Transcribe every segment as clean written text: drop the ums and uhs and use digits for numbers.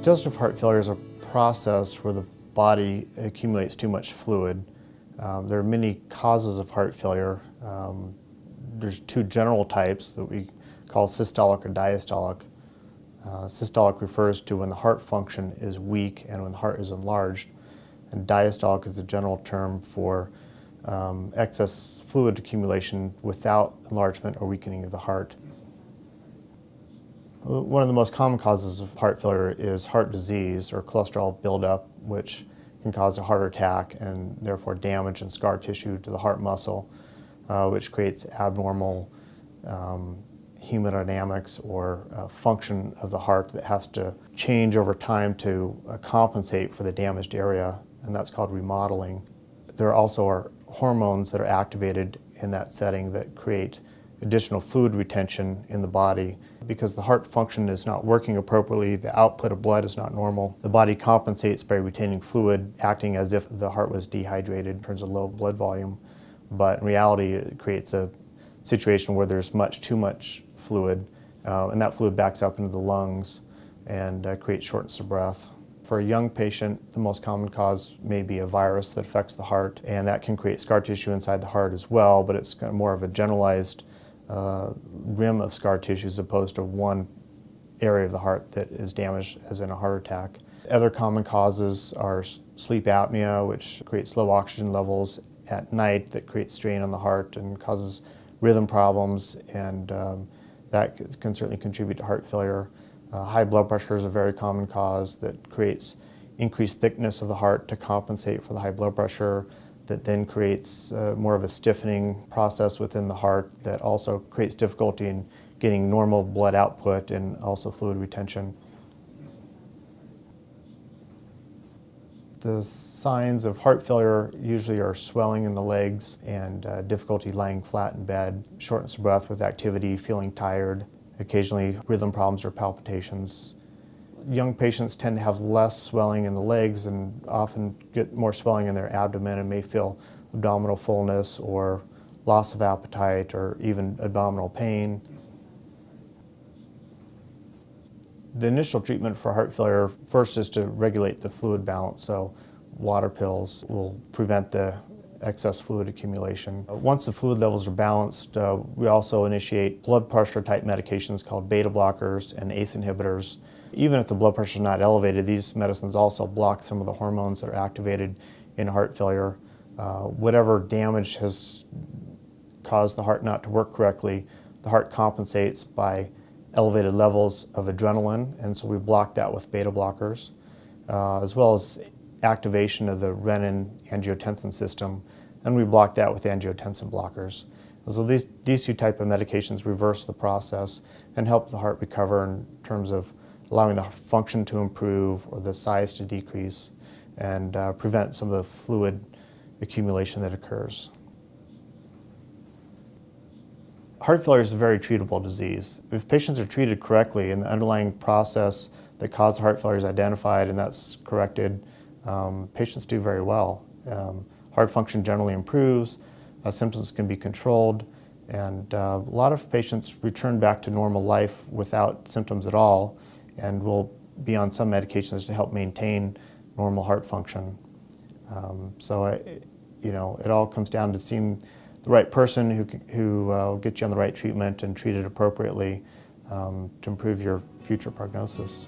Congestive heart failure is a process where the body accumulates too much fluid. There are many causes of heart failure. There's two general types that we call systolic or diastolic. Systolic refers to when the heart function is weak and when the heart is enlarged, and diastolic is a general term for excess fluid accumulation without enlargement or weakening of the heart. One of the most common causes of heart failure is heart disease or cholesterol buildup, which can cause a heart attack and therefore damage and scar tissue to the heart muscle, which creates abnormal hemodynamics or function of the heart that has to change over time to compensate for the damaged area, and that's called remodeling. There also are hormones that are activated in that setting that create additional fluid retention in the body. Because the heart function is not working appropriately, the output of blood is not normal, the body compensates by retaining fluid, acting as if the heart was dehydrated in terms of low blood volume. But in reality, it creates a situation where there's too much fluid, and that fluid backs up into the lungs and creates shortness of breath. For a young patient, the most common cause may be a virus that affects the heart, and that can create scar tissue inside the heart as well, but it's kind of more of a generalized rim of scar tissue as opposed to one area of the heart that is damaged, as in a heart attack. Other common causes are sleep apnea, which creates low oxygen levels at night that creates strain on the heart and causes rhythm problems, and that can certainly contribute to heart failure. High blood pressure is a very common cause that creates increased thickness of the heart to compensate for the high blood pressure, that then creates more of a stiffening process within the heart that also creates difficulty in getting normal blood output and also fluid retention. The signs of heart failure usually are swelling in the legs and difficulty lying flat in bed, shortness of breath with activity, feeling tired, occasionally rhythm problems or palpitations. Young patients tend to have less swelling in the legs and often get more swelling in their abdomen and may feel abdominal fullness or loss of appetite or even abdominal pain. The initial treatment for heart failure first is to regulate the fluid balance, so water pills will prevent the excess fluid accumulation. Once the fluid levels are balanced, we also initiate blood pressure type medications called beta blockers and ACE inhibitors. Even if the blood pressure is not elevated, these medicines also block some of the hormones that are activated in heart failure. Whatever damage has caused the heart not to work correctly, the heart compensates by elevated levels of adrenaline, and so we block that with beta blockers, as well as activation of the renin-angiotensin system, and we block that with angiotensin blockers. So these two types of medications reverse the process and help the heart recover in terms of allowing the function to improve or the size to decrease and prevent some of the fluid accumulation that occurs. Heart failure is a very treatable disease. If patients are treated correctly and the underlying process that caused heart failure is identified and that's corrected, patients do very well. Heart function generally improves, symptoms can be controlled, and a lot of patients return back to normal life without symptoms at all and will be on some medications to help maintain normal heart function. It all comes down to seeing the right person who will get you on the right treatment and treat it appropriately to improve your future prognosis.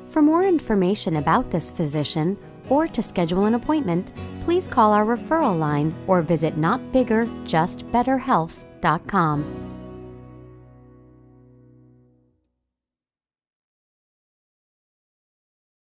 For more information about this physician or to schedule an appointment, please call our referral line or visit notbiggerjustbetterhealth.com.